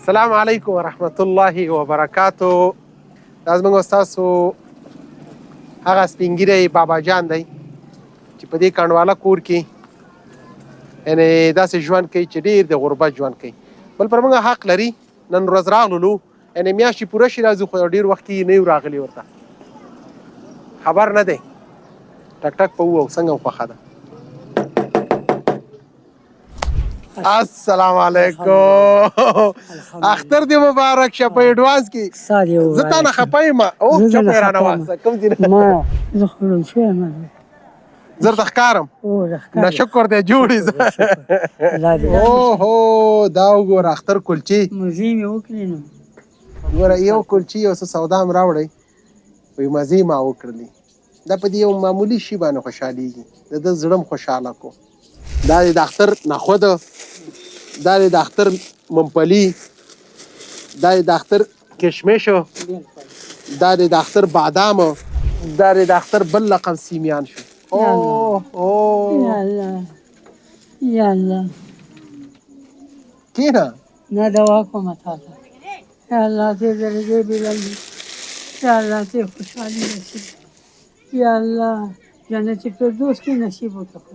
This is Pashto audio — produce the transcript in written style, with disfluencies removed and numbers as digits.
السلام علیکم ورحمت الله وبرکاتو. دا زموږ ستاسو هغه سپین ږیری بابا جان دی چې په دې کنډواله کور کې یعنې داسې ژوند کوي چې ډېر د غربت ژوند کوي. بل پر موږ حق لري. نن ورځ راغلو یعنې میاشتې پوره شي راځو خو ډېر وخت کې نه یو راغلي ورته خبر نه دی. ټک ټک په ووهو څنګه مو خوښه ده؟ السلام علیکم. اختر دې مبارک شه په اډوانس کې. زه تا نه خفه یم. او چپ یې رانه واسه کوم ځای نه زه درته ښکارم. نه شکر دی جوړ یې زه. اوهو دا وګوره اختر کلچې مزې مې وکړې نو ګوره یو کلچې یو څه سودا هم راوړئ. وایي مزې ما وکړلې. دا په دې یو معمولي شي باندې خوشحالېږي. د ده زړه هم خوشحاله کړو. دا دی د اختر نخود، دا دی د اختر ممپلي، دا دی د اختر کشمش، دا دی د اختر بادام، دا دی د اختر بل رقم سیمیان شو. یا الله یا الله کېنه نه دوا کومه تا ته. یا الله دې درجې بلندي، یا الله دې خوشحالي نصیب، یا الله جنت فردوس کې نصیب وکړه.